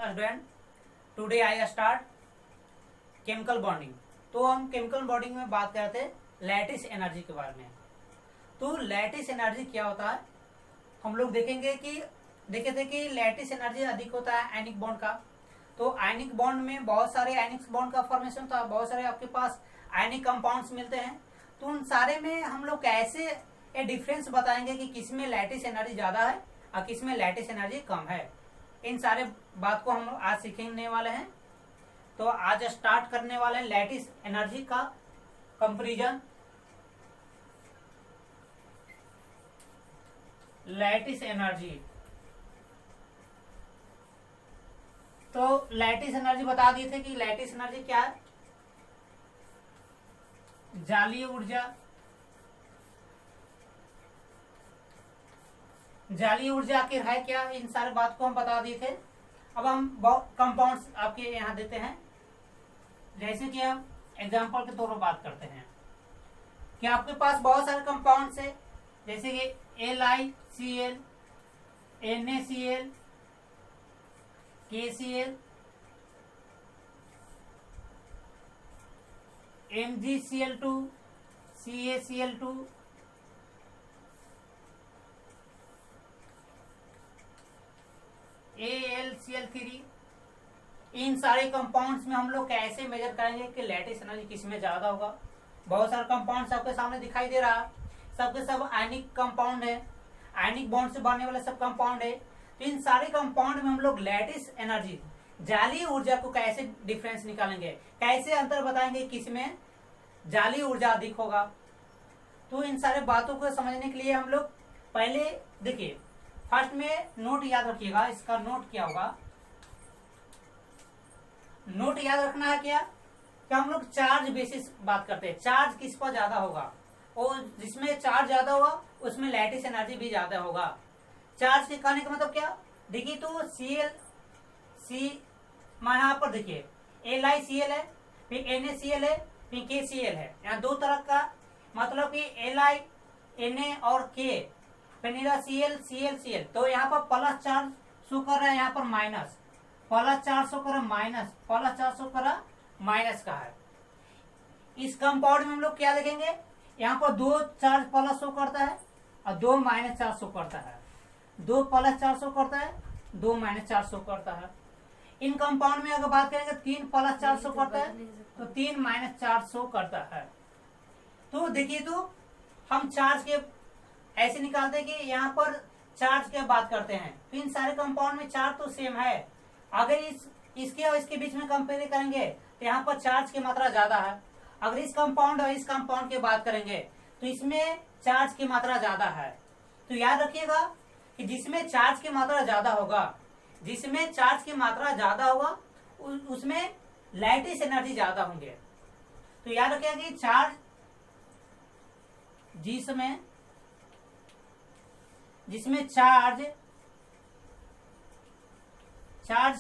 Student, today I start chemical bonding. तो हम chemical bonding में बात करते हैं लैटिस एनर्जी के बारे में। तो लैटिस एनर्जी क्या होता है, हम लोग देखेंगे कि देखे थे कि लैटिस एनर्जी अधिक होता है आयनिक बॉन्ड का। तो आयनिक बॉन्ड में बहुत सारे आयनिक बॉन्ड का फॉर्मेशन होता है, बहुत सारे आपके पास आयनिक कंपाउंड्स मिलते हैं। तो उन सारे में हम लोग कैसे ये डिफरेंस बताएंगे कि किसमें लैटिस एनर्जी ज्यादा है और किसमें लैटिस एनर्जी कम है। इन सारे बात को हम आज सीखने वाले हैं। तो आज स्टार्ट करने वाले हैं लैटिस एनर्जी का कंपैरिजन। लैटिस एनर्जी, तो लैटिस एनर्जी बता दिए थे कि लैटिस एनर्जी क्या है। जालीय ऊर्जा, जालीय ऊर्जा आखिर है क्या, इन सारे बात को हम बता दिए थे। अब हम कंपाउंड्स आपके यहाँ देते हैं, जैसे कि हम एग्जांपल के तौर पर बात करते हैं कि आपके पास बहुत सारे कंपाउंड्स है, जैसे कि LiCl, NaCl, KCl, MgCl2, CaCl2, AlCl3। इन सारे कंपाउंड्स में हम लोग कैसे मेजर करेंगे कि लैटिस एनर्जी किसमें ज्यादा होगा। बहुत सारे कंपाउंड आपके सामने दिखाई दे रहा है, सबके सब आयनिक कंपाउंड है, आयनिक बॉन्ड से बनने वाले सब कंपाउंड है। तो इन सारे कंपाउंड में हम लोग लैटिस एनर्जी, जालीय ऊर्जा को कैसे डिफरेंस निकालेंगे, कैसे अंतर बताएंगे किसमें जालीय ऊर्जा अधिक होगा। तो इन सारे बातों को समझने के लिए हम लोग पहले देखिए, फर्स्ट में नोट याद रखिएगा। इसका नोट क्या होगा, नोट याद रखना है क्या कि हम लोग चार्ज बेसिस बात करते हैं। चार्ज किस पर ज्यादा होगा, और जिसमें चार्ज ज्यादा होगा उसमें लैटिस एनर्जी भी ज्यादा होगा। चार्ज के कहने का मतलब क्या, देखिए तो यहाँ पर देखिए LiCl है, फिर NaCl है, फिर KCl है। यहाँ दो तरह का मतलब कि Li, Na और K, फिर ClCl। तो यहाँ पर प्लस चार्ज शो कर रहा है, यहाँ पर माइनस, प्लस चार्ज शो कर रहा है माइनस, प्लस चार्ज शो कर रहा माइनस का है। इस कंपाउंड में हम लोग क्या देखेंगे, यहाँ पर दो चार्ज प्लस शो करता है और दो माइनस चार्ज शो करता है, दो प्लस चार्ज शो करता है, दो माइनस चार्ज शो करता है। इन कंपाउंड में अगर बात करेंगे तीन प्लस चार्ज शो करता है तो तीन माइनस चार्ज शो करता है। तो देखिए, तो हम चार्ज के ऐसे निकालते हैं कि यहाँ पर चार्ज की बात करते हैं तो इन सारे कंपाउंड में चार्ज तो सेम है। अगर इसके और इसके बीच में कंपेयर करेंगे तो यहाँ पर चार्ज की मात्रा ज्यादा है। अगर इस कंपाउंड और इस कंपाउंड की बात करेंगे तो इसमें चार्ज की मात्रा ज्यादा है। तो याद रखिएगा कि जिसमें चार्ज की मात्रा ज्यादा होगा, जिसमें चार्ज की मात्रा ज्यादा होगा उसमें लैटिस एनर्जी ज्यादा होंगे। तो याद रखिएगा कि चार्ज जिसमें चार्ज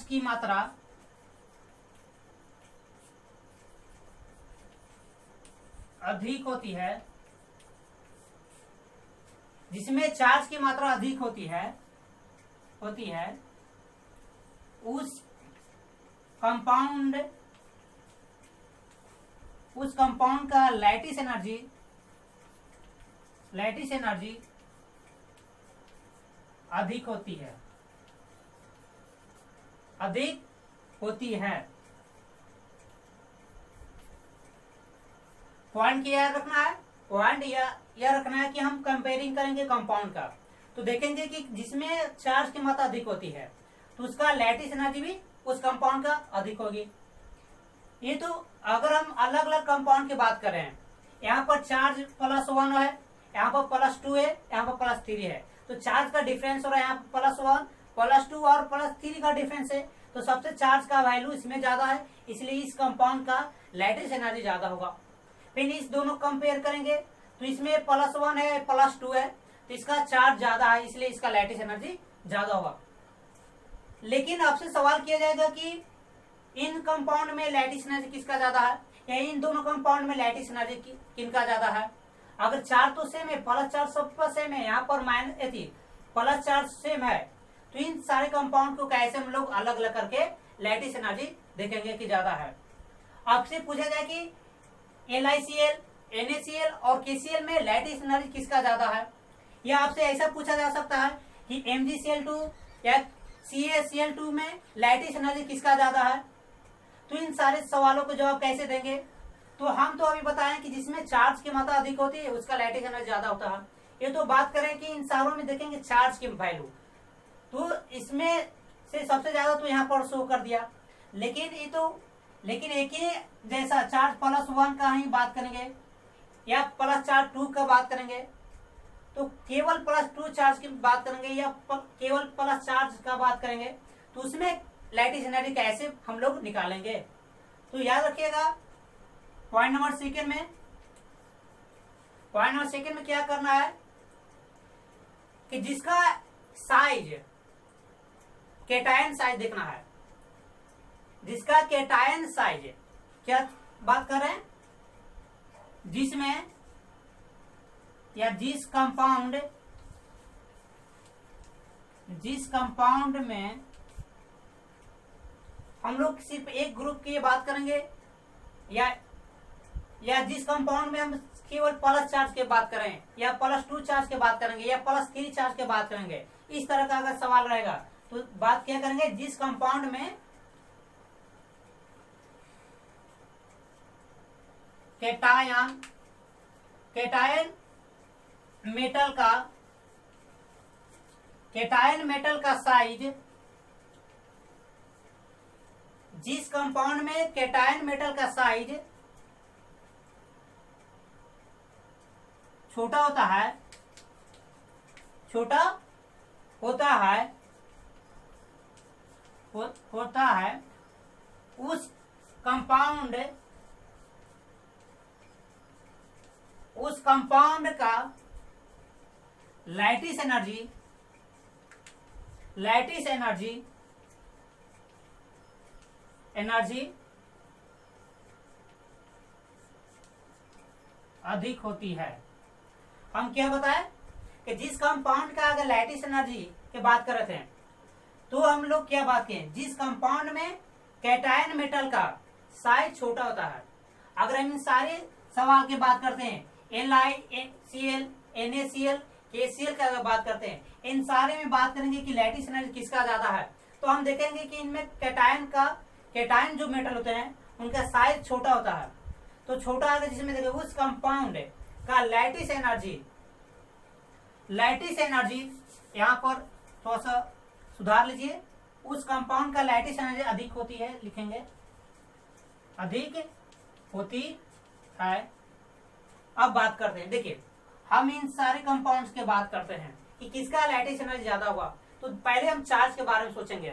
की मात्रा अधिक होती है, जिसमें चार्ज की मात्रा अधिक होती है उस कंपाउंड का लैटिस एनर्जी अधिक होती है। पॉइंट क्या याद रखना है, पॉइंट यह रखना है कि हम कंपेयरिंग करेंगे कंपाउंड का, तो देखेंगे कि जिसमें चार्ज की मात्रा अधिक होती है तो उसका लैटिस एनर्जी भी उस कंपाउंड का अधिक होगी। ये तो अगर हम अलग अलग कंपाउंड की बात करें, यहाँ पर चार्ज +1 है, यहाँ पर +2 है, यहाँ पर +3 है, तो चार्ज का डिफरेंस हो रहा है यहाँ +1, +2 और +3 का डिफरेंस है। तो सबसे चार्ज का वैल्यू इसमें ज्यादा है, इसलिए इस कंपाउंड का लैटिस एनर्जी ज्यादा होगा। फिर इस दोनों कंपेयर करेंगे तो इसमें +1 है, +2 है, तो इसका चार्ज ज्यादा है, इसलिए इसका लैटिस एनर्जी ज्यादा होगा। लेकिन आपसे सवाल किया जाएगा कि इन कंपाउंड में लैटिस एनर्जी किसका ज्यादा है, या इन दोनों कंपाउंड में लैटिस एनर्जी किनका ज्यादा है। अगर चार्ज तो सेम है, प्लस चार्ज सब पर सेम है, यहाँ पर माइनस प्लस चार्ज सेम है, तो इन सारे कंपाउंड को कैसे हम लोग अलग अलग करके लैटिस एनर्जी देखेंगे कि ज्यादा है। आपसे पूछा जाए कि LiCl, NaCl और KCl में लैटिस एनर्जी किसका ज्यादा है, या आपसे ऐसा पूछा जा सकता है कि MgCl2 या CaCl2 में लैटिस एनर्जी किसका ज्यादा है। तो इन सारे सवालों को जवाब कैसे देंगे, तो हम तो अभी बताएं कि जिसमें चार्ज की मात्रा अधिक होती है उसका लैटिस एनर्जी ज्यादा होता है। ये तो बात करें कि इन सारों में देखेंगे चार्ज की वैल्यू, तो इसमें से सबसे ज्यादा तो यहाँ पर शो कर दिया, लेकिन एक ही जैसा चार्ज +1 का ही बात करेंगे या +2 का बात करेंगे, तो केवल +2 चार्ज की बात करेंगे या केवल प्लस चार्ज का बात करेंगे, तो उसमें लैटिस एनर्जी कैसे हम लोग निकालेंगे। तो याद रखिएगा पॉइंट नंबर सेकंड में क्या करना है कि जिसका साइज कैटायन साइज देखना है, जिसका कैटायन साइज, क्या बात कर रहे हैं, जिसमें या जिस कंपाउंड में हम लोग सिर्फ एक ग्रुप की बात करेंगे या जिस कंपाउंड में हम केवल प्लस चार्ज की बात करें या +2 चार्ज की बात करेंगे या +3 चार्ज की बात करेंगे, इस तरह का अगर सवाल रहेगा तो बात क्या करेंगे, जिस कंपाउंड में कैटायन मेटल का साइज, जिस कंपाउंड में कैटायन मेटल का साइज छोटा होता है उस कंपाउंड का लैटिस एनर्जी अधिक होती है। हम क्या बताएं कि जिस कंपाउंड का अगर लैटिस एनर्जी की बात कर रहे थे तो हम लोग क्या बात करें, जिस कंपाउंड में कैटायन मेटल का साइज छोटा होता है। अगर हम इन सारे सवाल की बात करते हैं, LiCl, NaCl, KCl का अगर बात करते हैं, इन सारे में बात करेंगे कि लैटिस एनर्जी किसका ज्यादा है, तो हम देखेंगे कि इनमें कैटायन जो मेटल होते हैं उनका साइज छोटा होता है। तो छोटा है जिसमें देखिए उस कंपाउंड का लैटिस एनर्जी यहाँ पर थोड़ा सा सुधार लीजिए, उस कंपाउंड का लैटिस एनर्जी अधिक होती है, लिखेंगे अधिक होती है। अब बात करते हैं, देखिए हम इन सारे कंपाउंड्स के बात करते हैं कि किसका लैटिस एनर्जी ज्यादा होगा। तो पहले हम चार्ज के बारे में सोचेंगे।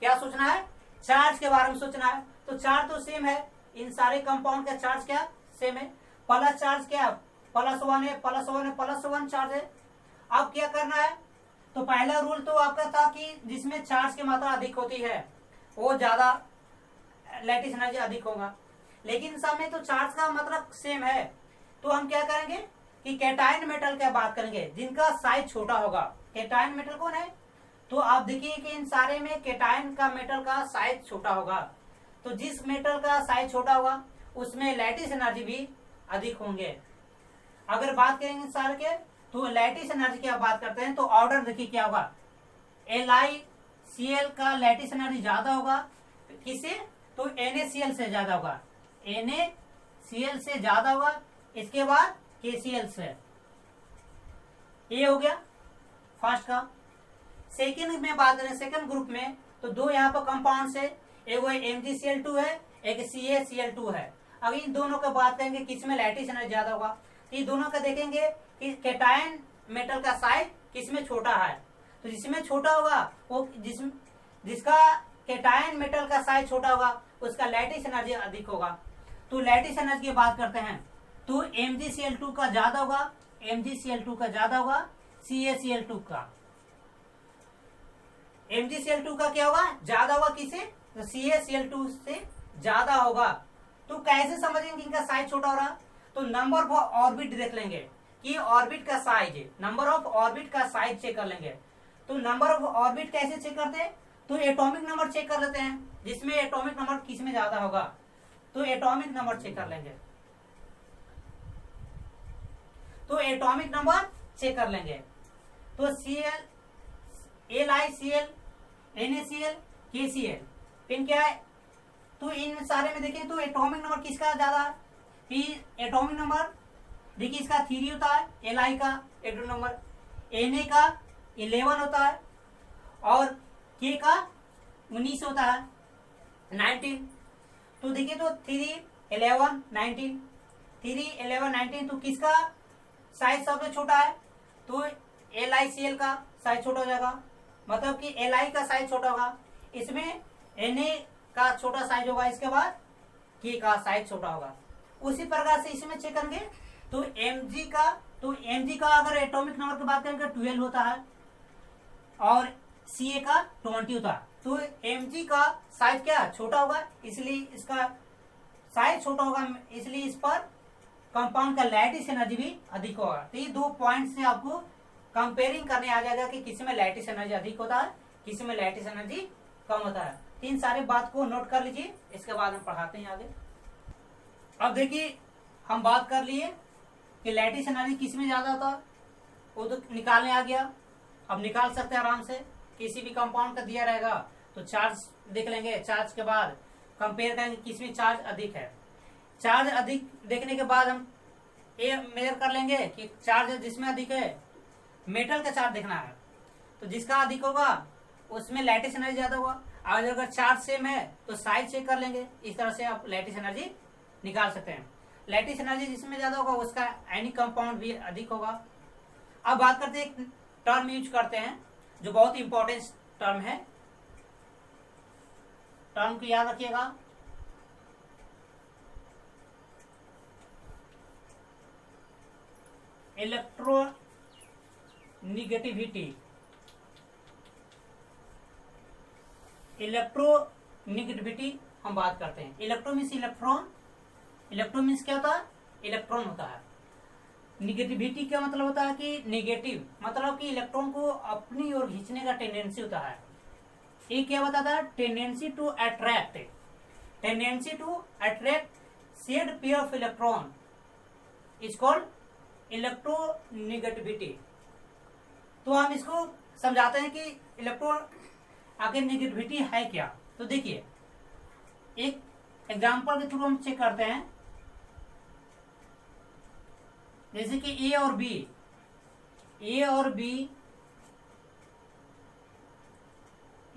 क्या सोचना है, चार्ज के बारे में सोचना है। तो चार्ज तो सेम है, इन सारे कंपाउंड का चार्ज क्या सेम है, प्लस चार्ज क्या +1 है, +1 चार्ज है। अब क्या करना है, तो पहला रूल तो आपका था कि जिसमें चार्ज की मात्रा अधिक होती है वो ज्यादा लैटिस एनर्जी अधिक होगा, लेकिन सब में तो चार्ज का मतलब सेम है। तो हम क्या करेंगे कि कैटायन मेटल की बात करेंगे जिनका साइज छोटा होगा। कैटायन मेटल कौन है, तो आप देखिए कि इन सारे में कैटायन का मेटल का साइज छोटा होगा। तो जिस मेटल का साइज छोटा होगा उसमें लैटिस एनर्जी भी अधिक होंगे। अगर बात करेंगे सारे के, तो लैटिस एनर्जी की आप बात करते हैं तो ऑर्डर देखिए क्या होगा, LiCl का लैटिस एनर्जी ज्यादा होगा, किससे, तो NaCl से ज्यादा होगा, NaCl से ज्यादा होगा, इसके बाद KCl से। ये हो गया फर्स्ट का। सेकंड में बात करें, सेकंड ग्रुप में तो दो यहाँ पर कंपाउंड है, एक MgCl2 है, एक CaCl2 है। अब इन दोनों का बात करेंगे किसमें लैटिस एनर्जी ज्यादा होगा, तो ये दोनों का देखेंगे कि कैटायन मेटल का साइज किसमें छोटा है। तो जिसमें छोटा होगा वो जिसका कैटायन मेटल का साइज छोटा होगा उसका लैटिस एनर्जी अधिक होगा। तो लैटिस एनर्जी की बात करते हैं तो MgCl2 का ज्यादा होगा, MgCl2 का ज्यादा होगा CaCl2 का। MgCl2 का क्या होगा, ज्यादा होगा किसे, तो CaCl2 से ज्यादा होगा। तो कैसे समझेंगे इनका साइज छोटा हो रहा, तो नंबर ऑफ ऑर्बिट देख लेंगे कि ऑर्बिट का साइज, नंबर ऑफ ऑर्बिट का साइज चेक कर लेंगे। तो नंबर ऑफ ऑर्बिट कैसे चेक करते हैं, तो एटॉमिक नंबर चेक कर लेते हैं, जिसमें एटॉमिक नंबर किस में ज्यादा होगा, तो एटॉमिक नंबर चेक कर लेंगे, तो एटॉमिक नंबर चेक कर लेंगे। तो Cl, LiCl, NaCl, KCl, pin क्या है, तो इन सारे में देखें तो एटॉमिक नंबर किसका ज्यादा है, एटॉमिक नंबर देखिए इसका 3 होता है, Li का एटॉमिक नंबर, Na का 11 होता है और K का 19 होता है, 19। तो देखिए तो 3, 11, 19, 3, 11, 19, तो किसका साइज सबसे छोटा है, तो LiCl का साइज छोटा हो जाएगा, मतलब कि Li का साइज छोटा होगा, इसमें Na का छोटा साइज होगा, इसके बाद K का साइज छोटा होगा। उसी प्रकार से इसमें चेक करेंगे तो Mg का अगर एटॉमिक नंबर की बात करेंगे 12 होता है और Ca का 20 होता है, तो Mg का साइज क्या छोटा होगा, इसलिए इसका साइज छोटा होगा, इसलिए इस पर कंपाउंड का लैटिस एनर्जी भी अधिक होगा। तो ये 2 पॉइंट से आपको कंपेयरिंग करने आ जाएगा कि किसी में लैटिस एनर्जी अधिक होता है, किसी में लैटिस एनर्जी कम होता है। इन सारे बात को नोट कर लीजिए, इसके बाद हम पढ़ाते हैं आगे। अब देखिए हम बात कर लिए कि लैटिस एनर्जी किस में ज्यादा होता है, वो तो निकालने आ गया। अब निकाल सकते हैं आराम से, किसी भी कंपाउंड का दिया रहेगा तो चार्ज देख लेंगे, चार्ज के बाद कंपेयर करेंगे किसमें चार्ज अधिक है। चार्ज अधिक देखने के बाद हम ये मेजर कर लेंगे कि चार्ज जिसमें अधिक है, मेटल का चार्ज देखना है, तो जिसका अधिक होगा उसमें लैटिस एनर्जी ज्यादा होगा। और अगर चार्ज सेम है तो साइज चेक कर लेंगे, इस तरह से आप लैटिस एनर्जी निकाल सकते हैं। लैटिस एनर्जी जिसमें ज्यादा होगा उसका आयनिक कंपाउंड भी अधिक होगा। अब बात करते हैं, एक टर्म यूज करते हैं जो बहुत इंपॉर्टेंट टर्म है, टर्म को याद रखिएगा, इलेक्ट्रोनिगेटिविटी। इलेक्ट्रोनिगेटिविटी हम बात करते हैं। Electro means electron, electro means क्या होता है, इलेक्ट्रॉन होता है। निगेटिविटी क्या मतलब होता है कि नेगेटिव, मतलब कि इलेक्ट्रॉन को अपनी ओर खींचने का टेंडेंसी होता है। ये क्या बताता है, tendency to attract, tendency to attract shared pair of electron is called electronegativity. तो हम इसको समझाते हैं कि इलेक्ट्रॉन आगे निगेटिविटी है क्या। तो देखिए एक एग्जांपल के थ्रू हम चेक करते हैं, जैसे कि ए और बी, ए और बी,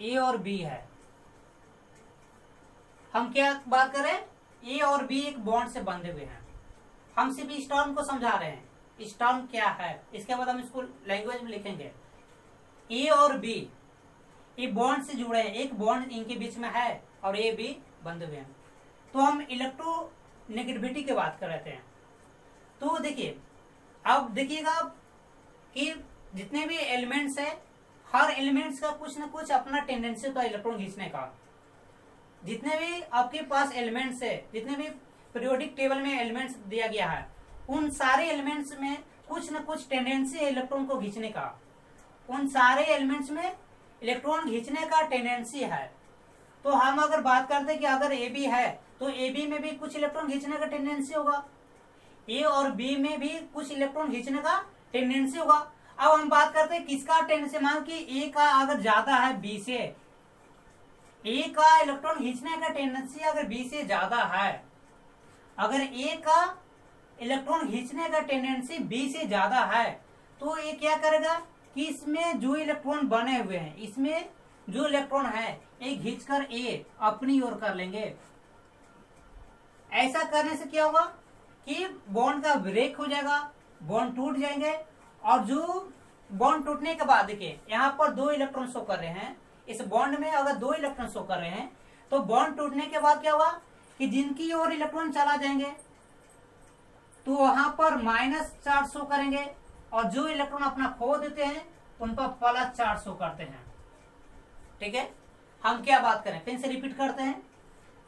ए और बी है। हम क्या बात करें, ए और बी एक बॉन्ड से बंधे हुए हैं। हम सिर्फ इस टर्म को समझा रहे हैं, इस टर्म क्या है, इसके बाद हम इसको लैंग्वेज में लिखेंगे। ए और बी ये बॉन्ड से जुड़े हैं, एक बॉन्ड इनके बीच में है और ए बी बंधे हुए हैं। तो हम इलेक्ट्रोनेगेटिविटी की बात कर रहे थे। तो देखिए अब देखिएगा कि जितने भी एलिमेंट्स है, हर एलिमेंट्स का कुछ ना कुछ अपना टेंडेंसी होता है इलेक्ट्रॉन खींचने का। जितने भी आपके पास एलिमेंट्स है, जितने भी पीरियोडिक टेबल में एलिमेंट्स दिया गया है, उन सारे एलिमेंट्स में कुछ न कुछ टेंडेंसी है इलेक्ट्रॉन को खींचने का। उन सारे एलिमेंट्स में इलेक्ट्रॉन खींचने का टेंडेंसी है। तो हम अगर बात करते हैं कि अगर ए बी है तो ए बी में भी कुछ इलेक्ट्रॉन खींचने का टेंडेंसी होगा, ए और बी में भी कुछ इलेक्ट्रॉन खींचने का टेंडेंसी होगा। अब हम बात करते हैं किसका टेंडेंसी, मान कि ए का अगर ज्यादा है बी से, ए का इलेक्ट्रॉन खींचने का टेंडेंसी अगर बी से ज्यादा है, अगर ए का इलेक्ट्रॉन खींचने का टेंडेंसी बी से ज्यादा है, तो ये क्या करेगा कि इसमें जो इलेक्ट्रॉन बने हुए हैं, इसमें जो इलेक्ट्रॉन है ये खींचकर ए अपनी ओर कर लेंगे। ऐसा करने से क्या होगा कि बॉन्ड का ब्रेक हो जाएगा, बॉन्ड टूट जाएंगे। और जो बॉन्ड टूटने के बाद देखिए यहाँ पर 2 इलेक्ट्रॉन शो कर रहे हैं, इस बॉन्ड में अगर 2 इलेक्ट्रॉन शो कर रहे हैं तो बॉन्ड टूटने के बाद क्या होगा कि जिनकी ओर इलेक्ट्रॉन चला जाएंगे तो वहां पर माइनस चार्ज शो करेंगे, और जो इलेक्ट्रॉन अपना खो देते हैं उन पर प्लस चार्ज शो करते हैं। ठीक है, हम क्या बात करें, फिर से रिपीट करते हैं।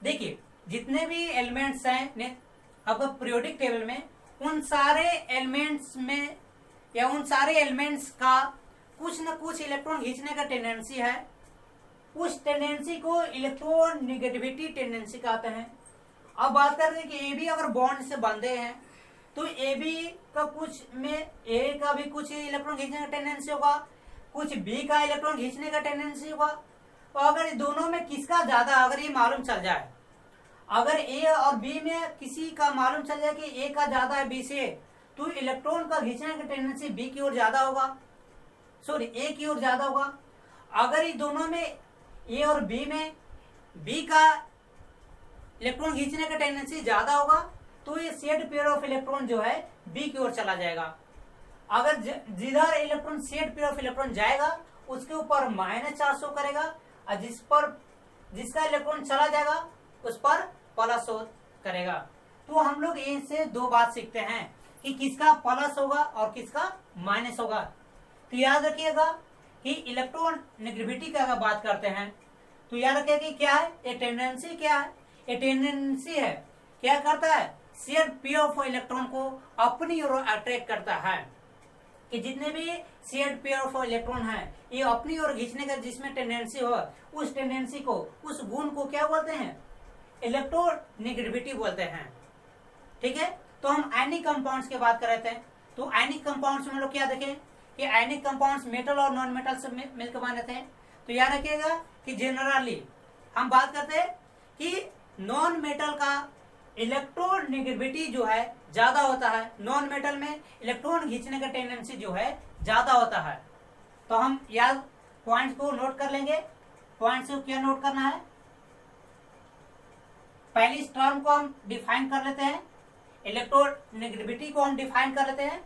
देखिए जितने भी एलिमेंट्स हैं अब पीरियोडिक टेबल में, उन सारे एलिमेंट्स में या उन सारे एलिमेंट्स का कुछ न कुछ इलेक्ट्रॉन खींचने का टेंडेंसी है, उस टेंडेंसी को इलेक्ट्रॉन निगेटिविटी टेंडेंसी कहते हैं। अब बात करते हैं कि ए बी अगर बॉन्ड से बंधे हैं तो ए बी का कुछ में ए का भी कुछ इलेक्ट्रॉन खींचने का टेंडेंसी होगा, कुछ बी का इलेक्ट्रॉन खींचने का टेंडेंसी होगा। तो अगर दोनों में किसका ज्यादा अगर ये मालूम चल जाए, अगर ए और बी में किसी का मालूम चल जाए कि ए का ज्यादा है बी से, तो इलेक्ट्रॉन का खींचने का टेंडेंसी बी की ओर ज्यादा होगा, सॉरी ए की ओर ज्यादा होगा। अगर ये दोनों में ए और बी में बी का इलेक्ट्रॉन खींचने का टेंडेंसी ज्यादा होगा तो ये शेड पेयर ऑफ इलेक्ट्रॉन जो है बी की ओर चला जाएगा। अगर जिधर electron shared pair of electron जाएगा उसके ऊपर माइनस चार्ज शो करेगा, और जिसका इलेक्ट्रॉन चला जाएगा उस पर प्लस शो करेगा। तो हम लोग इनसे दो बात सीखते हैं कि किसका प्लस होगा और किसका माइनस होगा। तो याद रखिएगा कि इलेक्ट्रॉन नेगेटिविटी की अगर बात करते हैं तो याद रखिएगा कि क्या है, ये टेंडेंसी क्या है, ये टेंडेंसी है क्या करता है, शेयर पेयर ऑफ इलेक्ट्रॉन को अपनी ओर अट्रैक्ट करता है। कि जितने भी शेयर पेयर ऑफ इलेक्ट्रॉन है ये अपनी ओर खींचने का जिसमें टेंडेंसी हो, उस टेंडेंसी को, उस गुण को क्या बोलते हैं, इलेक्ट्रोनेगेटिविटी बोलते हैं। ठीक है, तो हम आयनिक कंपाउंड्स की बात कर रहे थे। तो आयनिक कंपाउंड्स में हम लोग क्या देखें कि आयनिक कंपाउंड्स मेटल और नॉन मेटल से मिलकर बने थे। तो याद रखिएगा कि जनरली हम बात करते हैं कि नॉन मेटल का इलेक्ट्रॉन नेगेटिविटी जो है ज्यादा होता है, नॉन मेटल में इलेक्ट्रॉन खींचने का टेंडेंसी जो है ज्यादा होता है। तो हम याद पॉइंट्स को नोट कर लेंगे। पॉइंट्स को क्या नोट करना है, पहली इस टर्म को हम डिफाइन कर लेते हैं, इलेक्ट्रॉन नेगेटिविटी को हम डिफाइन कर लेते हैं।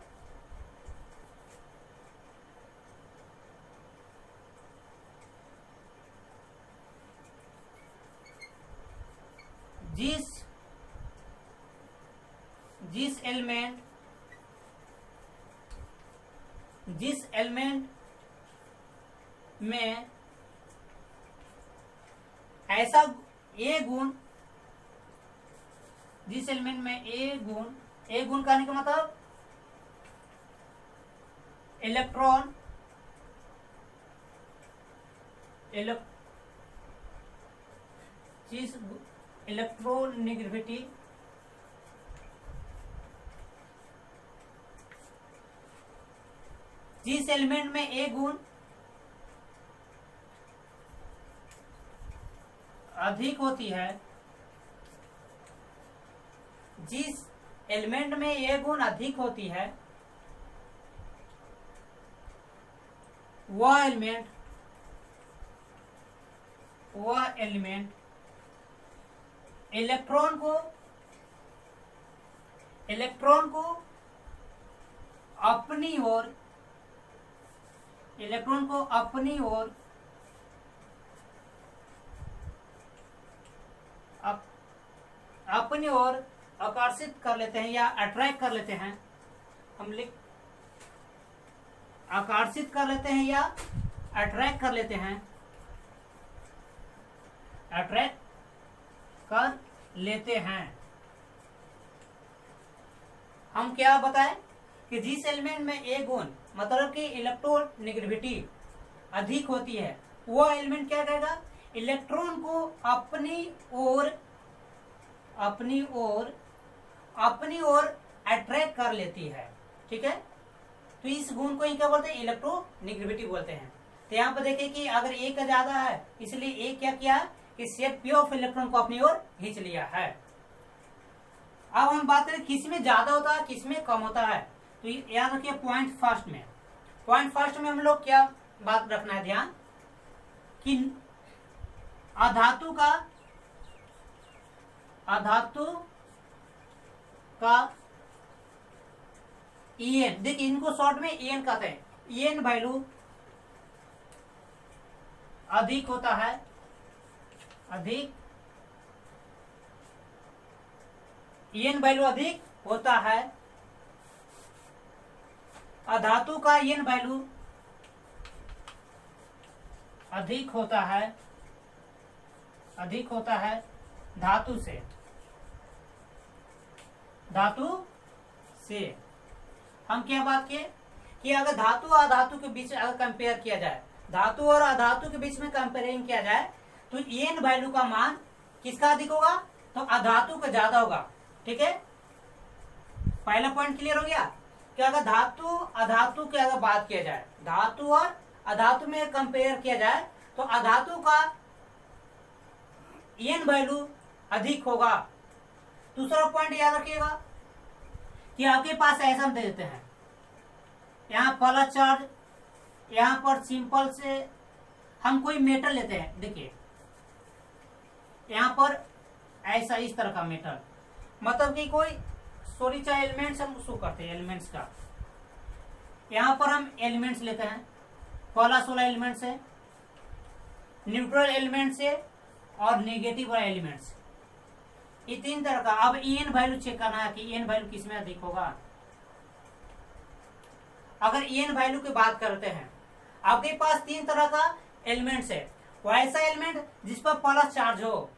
जिस एलिमेंट में ऐसा ए गुण, जिस एलिमेंट में ए गुण कहने का मतलब इलेक्ट्रॉन नेगेटिविटी जिस एलिमेंट में ए गुण अधिक होती है, जिस एलिमेंट में ए गुण अधिक होती है वह एलिमेंट इलेक्ट्रॉन को अपनी ओर आकर्षित कर लेते हैं या अट्रैक्ट कर लेते हैं। आकर्षित कर लेते हैं या अट्रैक्ट कर लेते हैं, अट्रैक्ट कर लेते हैं। हम क्या बताएं कि जिस एलिमेंट में ए गुण मतलब कि इलेक्ट्रॉन नेगेटिविटी अधिक होती है वो एलिमेंट क्या करेगा, इलेक्ट्रॉन को अपनी ओर अट्रैक्ट कर लेती है। ठीक है, तो इस गुण को क्या बोलते हैं, इलेक्ट्रोनेगेटिविटी बोलते हैं। तो यहाँ पर देखिए कि अगर ए का ज्यादा है इसलिए ए क्या किया कि शेयर पेयर ऑफ इलेक्ट्रॉन को अपनी ओर खींच लिया है। अब हम बात करें किसमें ज्यादा होता है किसमें कम होता है। तो याद रखिए पॉइंट फर्स्ट में हम लोग क्या बात रखना है ध्यान कि अधातु का ईएन, देखिए इनको शॉर्ट में ईएन कहते हैं, ईएन वैल्यू अधिक होता है, ईएन वैल्यू अधिक होता है। अधातु का ईएन वैल्यू अधिक होता है धातु से। हम क्या बात किए कि अगर धातु और अधातु के बीच अगर कंपेयर किया जाए, धातु और अधातु के बीच में कंपेयरिंग किया जाए, तो एन वैल्यू का मान किसका अधिक होगा, तो अधातु का ज्यादा होगा। ठीक है, पहला पॉइंट क्लियर हो गया कि अगर धातु अधातु की अगर बात किया जाए, धातु और अधातु में कंपेयर किया जाए, तो अधातु का एन वैल्यू अधिक होगा। दूसरा पॉइंट याद रखिएगा कि आपके पास ऐसा हम दे देते हैं, यहाँ प्लस चार्ज, यहाँ पर सिंपल से हम कोई मेटल लेते हैं, देखिए यहाँ पर ऐसा इस तरह का मेटल, मतलब कि कोई सॉरी चाहे एलिमेंट्स हम शो करते हैं, एलिमेंट्स का यहाँ पर हम एलिमेंट्स लेते हैं, प्लस वाला एलिमेंट्स है, न्यूट्रल एलिमेंट्स है और नेगेटिव वाला एलिमेंट्स, ये तीन तरह का। अब एन वैल्यू चेक करना है कि एन वैल्यू किसमें अधिक होगा। अगर एन वैल्यू की बात करते हैं, आपके पास तीन तरह का एलिमेंट्स है, वैसा एलिमेंट जिस पर प्लस चार्ज हो,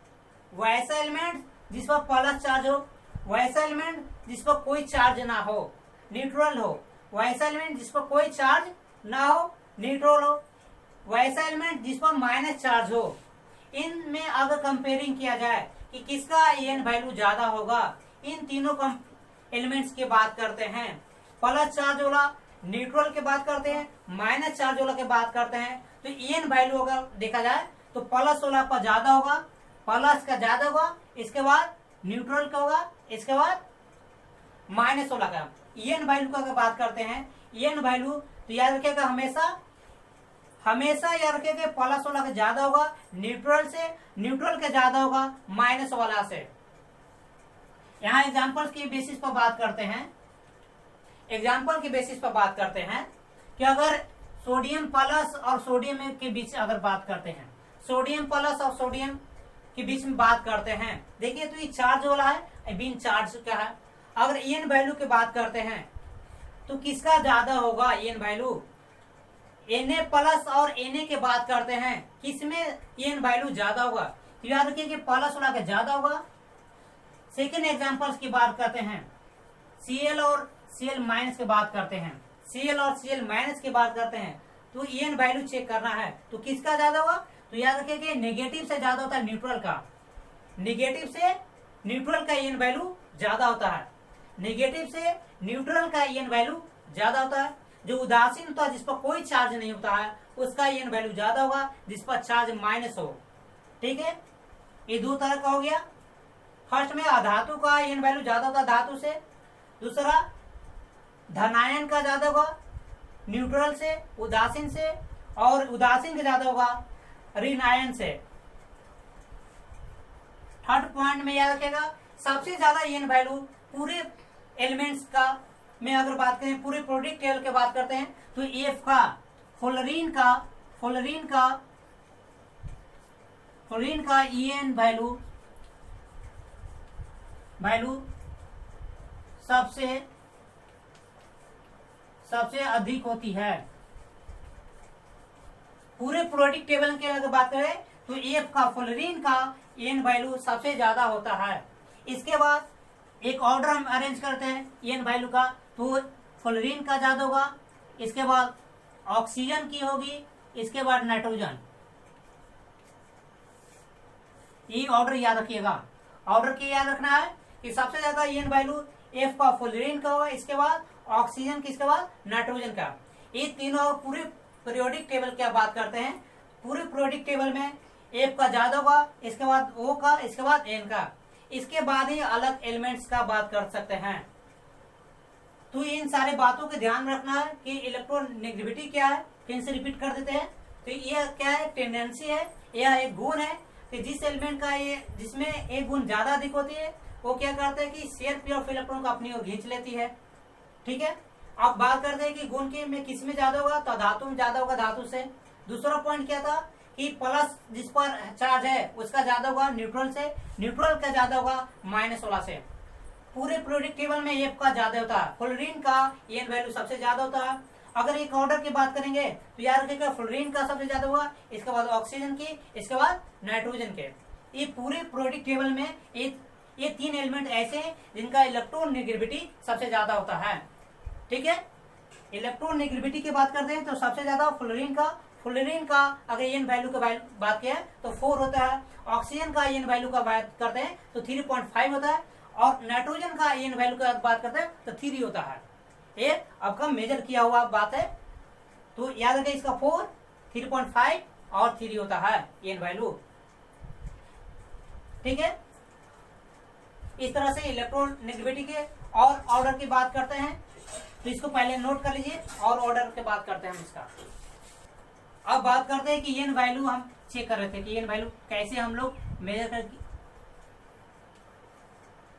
वैसा एलिमेंट जिस पर प्लस चार्ज हो, वैसा एलिमेंट जिस पर कोई चार्ज ना हो, न्यूट्रल हो, वैसा एलिमेंट जिस पर कोई चार्ज ना हो, न्यूट्रल हो, वैसा एलिमेंट जिस पर माइनस चार्ज हो। इनमें अगर कंपेयरिंग किया जाए कि किसका एन वैल्यू ज्यादा होगा, इन तीनों एलिमेंट्स की बात करते हैं। प्लस चार्ज वाला, न्यूट्रल की बात करते हैं, माइनस चार्ज वाला की बात करते हैं। तो एन वैल्यू अगर देखा जाए तो प्लस वाला पर ज्यादा होगा, प्लस का ज्यादा होगा, इसके बाद न्यूट्रल का होगा, इसके बाद माइनस वाला का। एन वैल्यू का अगर बात करते हैं, एन वैल्यू तो याद रखिएगा हमेशा याद रखिएगा प्लस वाला का ज्यादा होगा न्यूट्रल से, न्यूट्रल का ज्यादा होगा माइनस वाला से। यहाँ एग्जांपल्स की बेसिस पर बात करते हैं, एग्जाम्पल के बेसिस पर बात करते हैं कि अगर सोडियम प्लस और सोडियम के बीच अगर बात करते हैं, सोडियम प्लस और सोडियम के बीच में बात करते हैं, देखिए तो ये चार्ज वाला है, बिन चार्ज का है। अगर एन वैल्यू की बात करते हैं तो किसका ज्यादा होगा एन वैल्यू, Na प्लस और Na की बात करते हैं, किसमें एन वैल्यू ज्यादा होगा, तो याद रखिए कि प्लस वाला का ज्यादा होगा। सेकेंड एग्जांपल्स की बात करते हैं, Cl और Cl माइनस की बात करते हैं, Cl और Cl माइनस की बात करते हैं, तो एन वैल्यू चेक करना है तो किसका ज्यादा होगा, तो याद रखिए कि नेगेटिव से ज्यादा होता है न्यूट्रल का, नेगेटिव से न्यूट्रल का एन वैल्यू ज्यादा होता है, नेगेटिव से न्यूट्रल का एन वैल्यू ज्यादा होता है। जो उदासीन होता है, जिस पर कोई चार्ज नहीं होता है, उसका एन वैल्यू ज्यादा होगा, जिस पर चार्ज माइनस हो। ठीक है, ये दो तरह का हो गया। फर्स्ट में अधातु का एन वैल्यू ज्यादा होता है धातु से, दूसरा धनायन का ज्यादा होगा न्यूट्रल से, उदासीन से, और उदासीन का ज्यादा होगा ऋण आयन से। थर्ड पॉइंट में याद रखेगा, सबसे ज्यादा एन वैल्यू पूरे एलिमेंट्स का में अगर बात करें, पूरे प्रोडक्ट टेबल की बात करते हैं, तो एफ का फ्लोरीन का एन वैल्यू सबसे अधिक होती है। पूरे प्रोडक्ट टेबल की अगर बात करें तो एफ का फ्लोरीन का एन वैल्यू सबसे ज्यादा होता है। इसके बाद एक ऑर्डर हम अरेंज करते हैं एन वैल्यू का, तो फ्लोरीन का ज्यादा होगा, इसके बाद ऑक्सीजन की होगी, इसके बाद नाइट्रोजन। ये ऑर्डर याद रखिएगा। ऑर्डर की याद रखना है कि सबसे ज्यादा एन वैल्यू एफ का फ्लोरीन का होगा, इसके बाद ऑक्सीजन की, इसके बाद नाइट्रोजन का। ये तीनों पूरे पीरियोडिक टेबल की बात करते हैं, पूरे पीरियोडिक टेबल में एफ का ज्यादा होगा, इसके बाद ओ का, इसके बाद एन का, इसके बाद ही अलग एलिमेंट्स का बात कर सकते हैं। तो इन सारे बातों के ध्यान में रखना है कि इलेक्ट्रोनेगेटिविटी क्या है, फिर से रिपीट कर देते हैं। तो ये क्या है, टेंडेंसी है, यह एक गुण है कि जिस एलिमेंट का ये जिसमें एक गुण ज्यादा अधिक होती है, वो क्या करते हैं कि शेयर पेयर ऑफ इलेक्ट्रॉन को अपनी ओर खींच लेती है। ठीक है, अब बात करते हैं कि गुण के में किस में ज्यादा होगा, तो धातु में ज्यादा होगा धातु से। दूसरा पॉइंट क्या था कि प्लस जिस पर चार्ज है उसका ज्यादा होगा न्यूट्रल से, न्यूट्रल का ज्यादा होगा माइनस वाला से। पूरे पीरियोडिक टेबल में एफ का ज्यादा होता है, फ्लोरीन का एन वैल्यू सबसे ज्यादा होता है। अगर एक ऑर्डर की बात करेंगे तो याद रखिएगा फ्लोरीन का सबसे ज्यादा होगा, इसके बाद ऑक्सीजन की, इसके बाद नाइट्रोजन के। ये पूरे पीरियोडिक टेबल में ये तीन एलिमेंट ऐसे हैं जिनका इलेक्ट्रोनेगेटिविटी सबसे ज्यादा होता है। ठीक है, इलेक्ट्रोनेगेटिविटी की बात करते हैं तो सबसे ज्यादा फ्लोरीन का अगर एन वैल्यू का बात किया है तो 4 होता है। ऑक्सीजन का एन वैल्यू का बात करते हैं तो 3.5 होता है, और नाइट्रोजन का एन वैल्यू का बात करते हैं तो 3 होता है। ये आपका मेजर किया हुआ बात है, तो याद रखिए इसका 4, 3.5 और 3 होता है एन वैल्यू। ठीक है, इस तरह से इलेक्ट्रोनेगेटिविटी के और ऑर्डर की बात करते हैं, तो इसको पहले नोट कर लीजिए और ऑर्डर की बात करते हैं हम इसका। अब बात करते हैं कि एन वैल्यू हम चेक कर रहे थे कि एन वैल्यू कैसे हम लोग मेजर करके,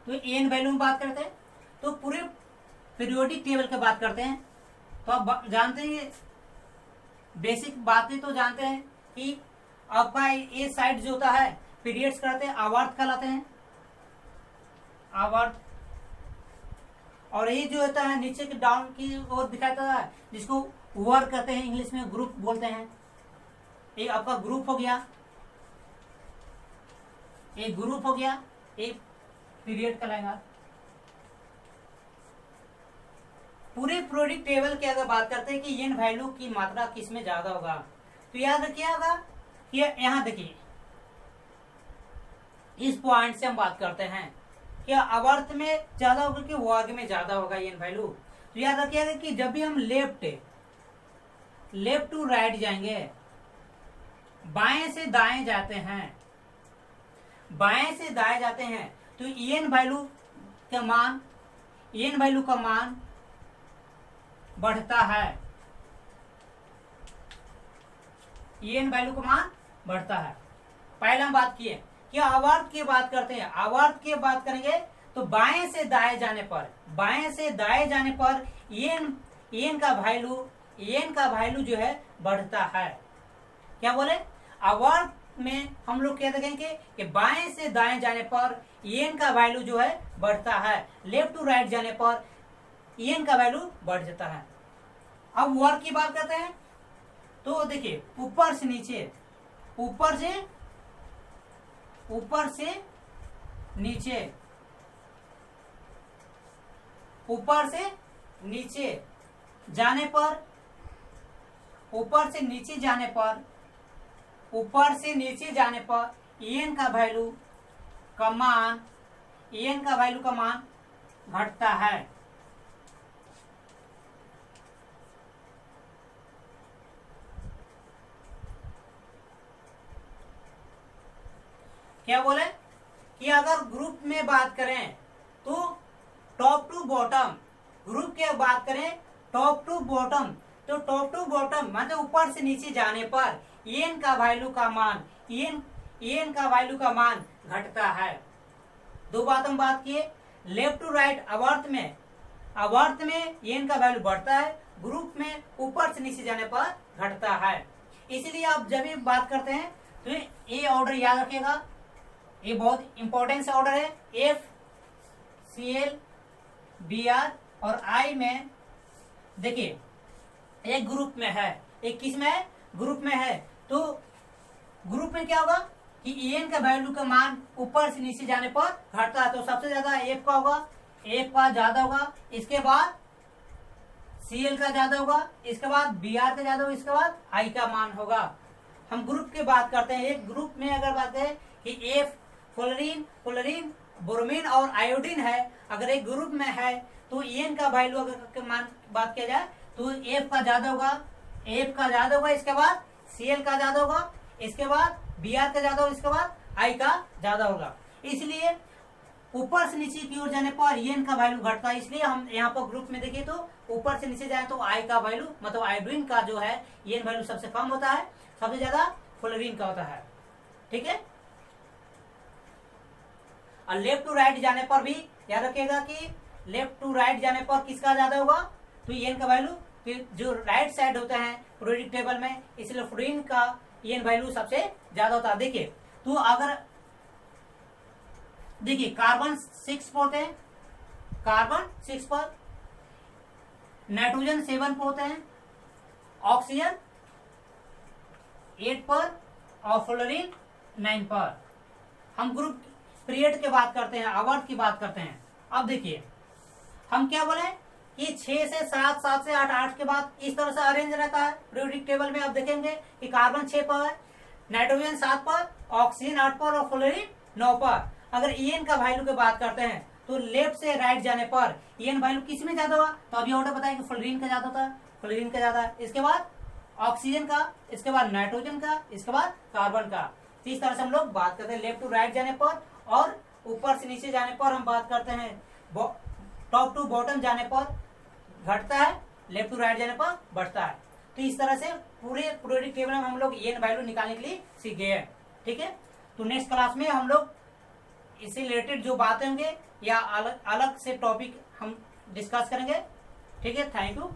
तो एन वैल्यू में बात करते हैं तो पूरे पीरियोडिक टेबल की बात करते हैं। तो आप जानते हैं बेसिक बातें तो जानते हैं कि आपका ये साइड जो होता है पीरियड्स करते हैं आवर्त कहलाते हैं, आवर्त। और ये जो होता है नीचे के डाउन की ओर दिखाता है जिसको वर्क कहते हैं, इंग्लिश में ग्रुप बोलते हैं। एक आपका ग्रुप हो गया, एक ग्रुप हो गया, एक पीरियड कहलाएगा। पूरे पीरियोडिक टेबल की अगर बात करते हैं कि एन वैल्यू की मात्रा किस में ज्यादा होगा, तो याद रखिएगा कि यहां देखिए इस पॉइंट से हम बात करते हैं क्या आवर्त में ज्यादा होगा कि वर्ग में ज्यादा होगा एन वैल्यू। तो याद रखिएगा कि जब भी हम लेफ्ट टू राइट जाएंगे, बाएं से दाएं जाते हैं, बाएं से दाएं जाते हैं, तो एन वैल्यू का मान बढ़ता है, एन वैल्यू का मान बढ़ता है। पहले हम बात किए कि आवर्त की बात करते हैं, आवर्त की बात करेंगे तो बाएं से दाएं जाने पर एन का वैल्यू जो है बढ़ता है। क्या बोले, आवर्त में हम लोग क्या देखेंगे कि बाएं से दाएं जाने पर एन का वैल्यू जो है बढ़ता है, लेफ्ट टू राइट जाने पर एन का वैल्यू बढ़ जाता है। अब वर्क की बात करते हैं तो देखिए ऊपर से नीचे जाने पर एन का वैल्यू का मान घटता है। क्या बोले कि अगर ग्रुप में बात करें तो टॉप टू बॉटम, ग्रुप की बात करें टॉप टू बॉटम, तो टॉप टू बॉटम मतलब ऊपर से नीचे जाने पर एन का वैल्यू का मान घटता है। दो बात हम बात किए, लेफ्ट टू राइट आवर्त में एन का वैल्यू बढ़ता है, ग्रुप में ऊपर से नीचे जाने पर घटता है। इसलिए आप जब भी बात करते हैं तो ये ऑर्डर याद रखिएगा, ये बहुत इंपॉर्टेंट ऑर्डर है। एफ Cl Br और I में देखिए एक ग्रुप में है, एक किस में है, ग्रुप में है। तो ग्रुप में क्या होगा कि एन का वैल्यू का मान ऊपर से नीचे जाने पर घटता है, तो सबसे ज्यादा एफ का होगा, एफ का ज्यादा होगा, इसके बाद Cl का ज्यादा होगा, इसके बाद Br का ज्यादा होगा, इसके बाद I का मान होगा। हम ग्रुप की बात करते हैं, एक ग्रुप में अगर बात करें कि एफ फ्लोरीन ब्रोमीन और आयोडीन है, अगर एक ग्रुप में है तो एन का वैल्यू अगर मान बात किया जाए तो एफ का ज्यादा होगा, इसके बाद Cl का ज्यादा होगा, इसके बाद Br का ज्यादा होगा, इसके बाद I का ज्यादा होगा। इसलिए ऊपर से नीचे की ओर जाने पर एन का वैल्यू घटता है। इसलिए हम यहाँ पर ग्रुप में देखिए तो ऊपर से नीचे जाए तो I का वैल्यू मतलब आयोडीन का जो है एन वैल्यू सबसे कम होता है, सबसे ज्यादा फ्लोरीन का होता है। ठीक है, और लेफ्ट टू राइट जाने पर भी याद रखिएगा कि लेफ्ट टू राइट जाने पर किसका ज्यादा होगा, तो एन का वैल्यू फिर जो राइट साइड होता है पीरियोडिक टेबल में, इसलिए फ्लोरीन का एन वैल्यू सबसे ज्यादा होता है। देखिए तो अगर देखिए कार्बन 6 पर होते हैं, कार्बन 6 पर, नाइट्रोजन 7 पर होते हैं, ऑक्सीजन 8 पर और फ्लोरीन 9 पर। हम ग्रुप पीरियड की बात करते हैं, आवर्त की बात करते हैं। अब देखिए हम क्या बोले कि 6 से 7, 7 से 8, 8 के बाद इस तरह से अरेंज रहता है पीरियोडिक टेबल में। आप देखेंगे कि कार्बन 6 पर है, नाइट्रोजन 7 पर, ऑक्सीजन 8 पर और फ्लोरीन 9 पर। अगर ईएन का वैल्यू की बात करते हैं तो लेफ्ट से राइट जाने पर ईएन वैल्यू किस में ज्यादा हुआ, तो अभी ऑर्डर बताया कि फ्लोरीन का ज्यादा था, फ्लोरीन का ज्यादा, इसके बाद ऑक्सीजन का, इसके बाद नाइट्रोजन का, इसके बाद कार्बन का। तो इस तरह से हम लोग बात करते हैं लेफ्ट टू राइट जाने पर, और ऊपर से नीचे जाने पर हम बात करते हैं टॉप टू बॉटम जाने पर घटता है, लेफ्ट टू राइट जाने पर बढ़ता है। तो इस तरह से पूरे पीरियोडिक टेबल में हम लोग ईएन वैल्यू निकालने के लिए सीख गए हैं। ठीक है, तो नेक्स्ट क्लास में हम लोग इससे रिलेटेड जो बातें होंगे या अलग अलग से टॉपिक हम डिस्कस करेंगे। ठीक है, थैंक यू।